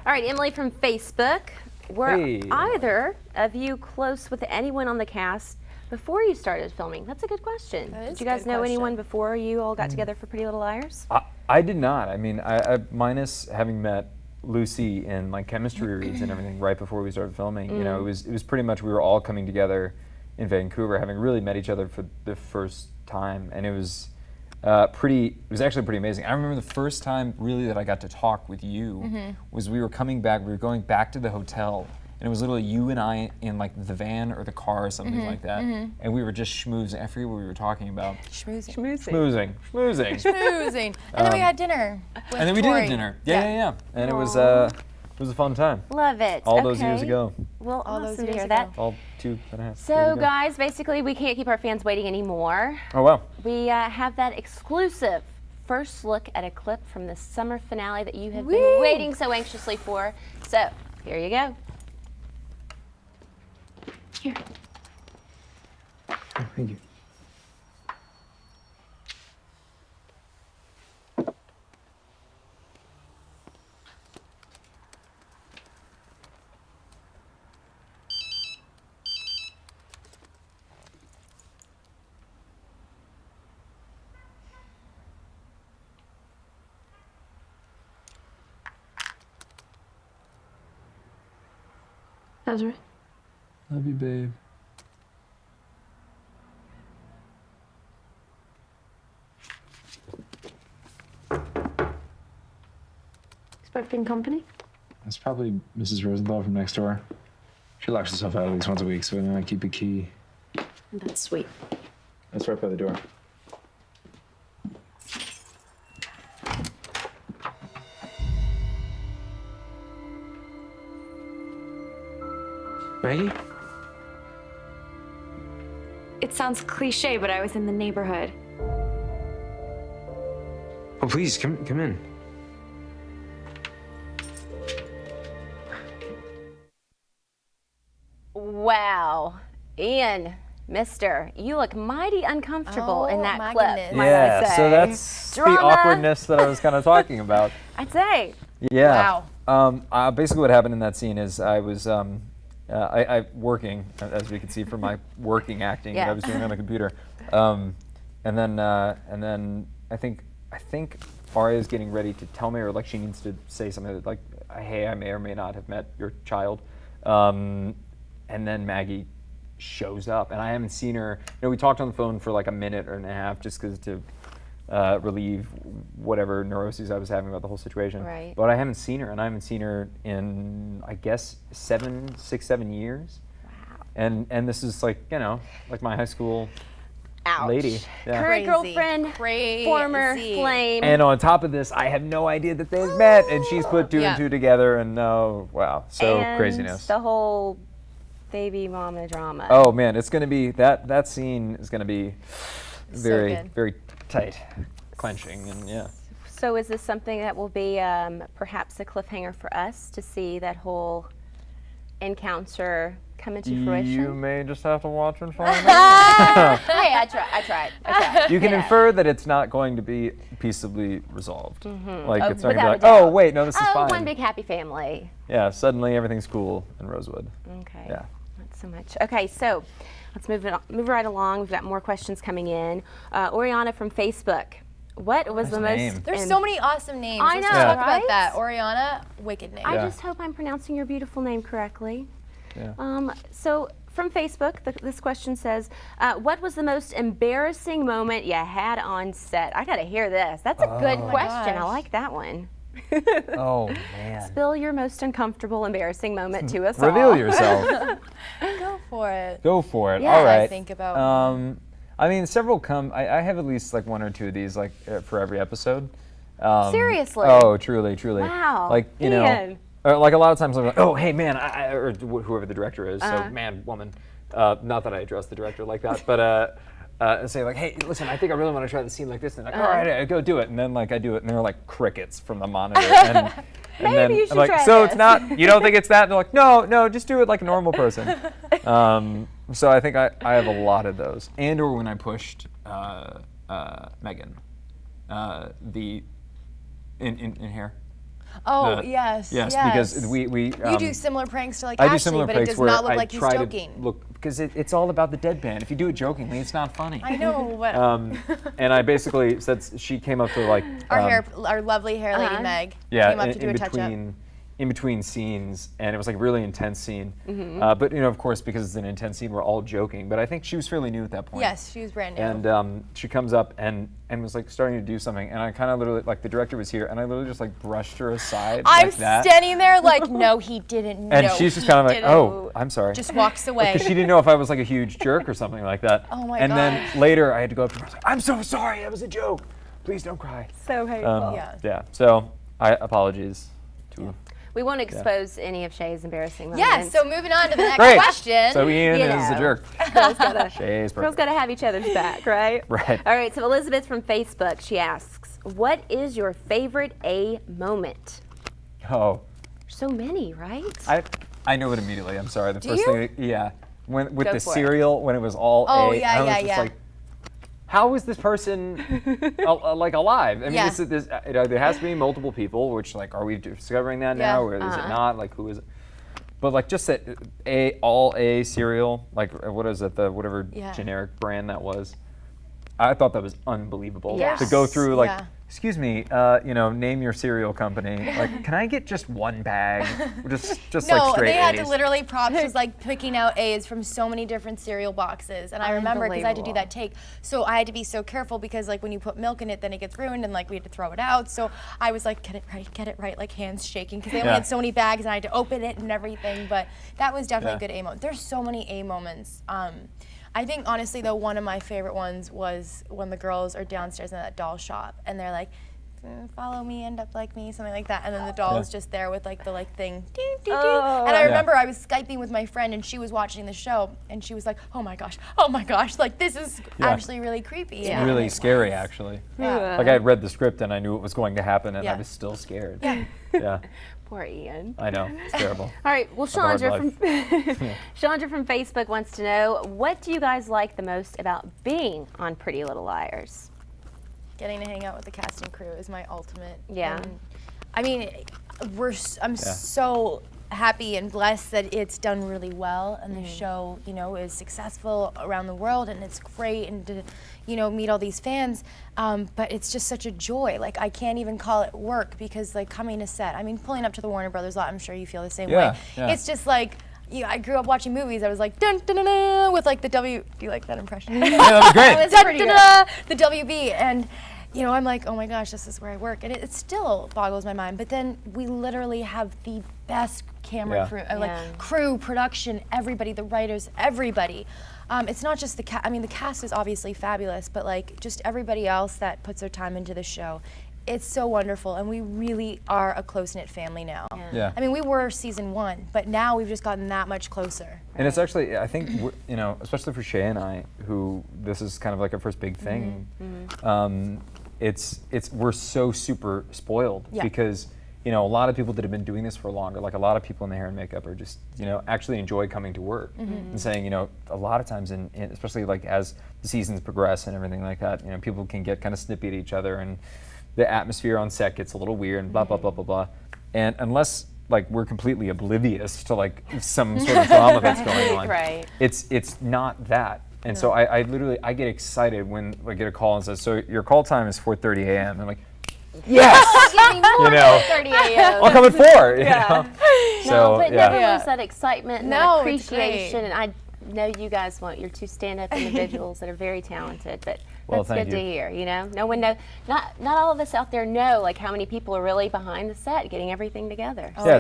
All right, Emily from Facebook. Were either of you close with anyone on the cast before you started filming? That's a good question. Did you guys know anyone before you all got together for Pretty Little Liars? I did not. I mean, I minus having met Lucy in like chemistry reads and everything right before we started filming. You know, it was pretty much we were all coming together in Vancouver, having really met each other for the first time, and it was actually pretty amazing. I remember the first time really that I got to talk with you was we were going back to the hotel, and it was literally you and I in like the van or the car or something like that, and we were just schmoozing. I forget what we were talking about. Schmoozing. And then we had dinner with And then we did have dinner. Yeah. And it was a fun time. Love it. All those years ago. Well, awesome to hear that. All 2.5 So guys, basically we can't keep our fans waiting anymore. Oh wow. We have that exclusive first look at a clip from the summer finale that you have been waiting so anxiously for. So, here you go. Here. Oh, thank you. Ezra. Love you, babe. Expecting company? That's probably Mrs. Rosenthal from next door. She locks herself out at least once a week, so then I keep a key. That's sweet. That's right by the door. Maggie? It sounds cliche, but I was in the neighborhood. Oh, please, come in. Wow. Ian, mister, you look mighty uncomfortable in that clip. Goodness. might I say. So that's Drama. the awkwardness that I was kind of talking about. I'd say. Yeah. Wow. Basically what happened in that scene is I was I working, as we can see from my working acting that I was doing on the computer. And then I think Aria's getting ready to tell me, or like she needs to say something like, hey, I may or may not have met your child. And then Maggie shows up, and I haven't seen her. You know, we talked on the phone for like a minute or and a half just because to relieve whatever neuroses I was having about the whole situation. Right. But I haven't seen her, and I haven't seen her in, I guess, 7 years. Wow. And this is like, you know, like my high school lady. Yeah. Current girlfriend, former flame. And on top of this, I have no idea that they've met, and she's put two and two together, and wow, so and craziness. The whole baby mama drama. Oh man, it's gonna be that scene is gonna be very very tight, clenching, and yeah. So is this something that will be perhaps a cliffhanger for us to see that whole encounter come into fruition? You may just have to watch and find out. Hey, I tried. You can infer that it's not going to be peaceably resolved. Like it's not going to be like, doubt. oh wait, no, this is fine. One big happy family. Yeah, suddenly everything's cool in Rosewood. Okay. Yeah. Not so much. Okay, so let's move right along. We've got more questions coming in. Oriana from Facebook. What was the most? Name. There's so many awesome names. I know, Let's talk right? about that. Oriana, wicked name. I just hope I'm pronouncing your beautiful name correctly. Yeah. So from Facebook, this question says, what was the most embarrassing moment you had on set? I got to hear this. That's a good question. I like that one. Oh man. Spill your most uncomfortable, embarrassing moment to us all. Reveal yourself. Go for it. Go for it. Yeah. All right. Think about. I mean, several come. I have at least like one or two of these, like for every episode. Seriously? Oh, truly. Wow. Like you know, or like a lot of times I'm like, oh, hey man, or whoever the director is. So man, woman. Not that I address the director like that, but say like, hey, listen, I think I really want to try the scene like this, and like, all right, go do it, and then like I do it, and they're like crickets from the monitor, and then you should I'm like, try so this. it's not, you don't think it's that? And they're like, no, just do it like a normal person. So I think I have a lot of those, and or when I pushed Megan, in hair. Oh, yes. Yes, because we you do similar pranks to like I do Ashley, similar but it pranks does where not look I like he's try joking. to look, because it's all about the deadpan. If you do it jokingly, it's not funny. I know, but And I basically said, she came up to like our lovely hair lady Meg came up to do a touch-up. In between scenes, and it was like a really intense scene. But of course, because it's an intense scene, we're all joking. But I think she was fairly new at that point. Yes, she was brand new. And she comes up and was like starting to do something, and I kind of literally, like, the director was here, and I literally just like brushed her aside. I'm like that. standing there like, no, he didn't. And no, she's just he kind of like, didn't. oh, I'm sorry. Just walks away. Because she didn't know if I was like a huge jerk or something like that. Oh my And gosh. then later I had to go up to her. I was like, I'm so sorry, that was a joke. Please don't cry. So hateful. Yeah. So apologies to. We won't expose any of Shay's embarrassing moments. Yes, so moving on to the next Great. question. So Ian You is a know. jerk. Girls gotta, Shay's girls perfect. gotta have each other's back, right? Right. All right, so Elizabeth from Facebook, she asks, what is your favorite A moment? Oh, So many, right? I know it immediately. I'm sorry. The Do first you? thing, yeah, when with Go the for it. cereal, when it was all Oh, A, yeah, I was yeah, just yeah. like, how is this person like alive? I mean, Yeah. there has to be multiple people. Which, like, are we discovering that Yeah. now, or is it not? Like, who is it? But like, just that all A cereal, like, what is it? The whatever Yeah. generic brand that was. I thought that was unbelievable Yes. to go through. Like, Yeah. excuse me, name your cereal company. Like, can I get just one bag? Just No, like straight they had A's. to literally, Props was like picking out A's from so many different cereal boxes. And I remember because I had to do that take. So I had to be so careful because like when you put milk in it, then it gets ruined and like we had to throw it out. So I was like, get it right, like hands shaking because they only Yeah. had so many bags and I had to open it and everything. But that was definitely Yeah. a good A moment. There's so many A moments. I think honestly though, one of my favorite ones was when the girls are downstairs in that doll shop and they're like, follow me, end up like me, something like that. And then the doll is just there with like the like thing, ding, ding, ding. And I remember I was Skyping with my friend and she was watching the show and she was like, oh my gosh, like this is actually really creepy. Yeah. And really it scary, was. actually. Yeah. Like, I had read the script and I knew it was going to happen, and I Yeah. was still scared. Yeah. Yeah, Poor Ian. I know. It's terrible. All right, well, a hard Chandra Chandra from Facebook wants to know, what do you guys like the most about being on Pretty Little Liars? Getting to hang out with the cast and crew is my ultimate. Yeah. And, I mean, I'm so happy and blessed that it's done really well and the show, is successful around the world and it's great and to, meet all these fans. But it's just such a joy. Like, I can't even call it work because like coming to set, I mean, pulling up to the Warner Brothers lot, I'm sure you feel the same way. Yeah. It's just like, I grew up watching movies. I was like, dun dun dun dun, with like the W. Do you like that impression? Yeah, that was great. That was Dun, pretty dun, good. dun, the WB, and I'm like, oh my gosh, this is where I work, and it still boggles my mind. But then we literally have the best camera Yeah. crew, Yeah. like crew, production, everybody, the writers, everybody. It's not just the cast. I mean, the cast is obviously fabulous, but like just everybody else that puts their time into the show. It's so wonderful, and we really are a close-knit family now. Yeah. I mean, we were season 1, but now we've just gotten that much closer. And it's actually, I think, especially for Shay and I, who this is kind of like our first big thing. We're so super spoiled Yeah. because a lot of people that have been doing this for longer, like a lot of people in the hair and makeup, are just actually enjoy coming to work and saying a lot of times, especially like as the seasons progress and everything like that, people can get kind of snippy at each other and the atmosphere on set gets a little weird and blah blah blah blah blah. And unless like we're completely oblivious to like some sort of drama that's going on, Right. It's not that. And so I literally get excited when I get a call and says, so your call time is 4:30 a.m. I'm like, yes, Give me more 30 a.m. I'll come at 4. No, So but yeah. never lose that excitement and No, that it's appreciation. great. And I know you guys you're two stand-up individuals that are very talented, but Well, that's thank good to you. hear. No one knows. Not all of us out there know like how many people are really behind the set getting everything together. Oh, Yeah, yeah.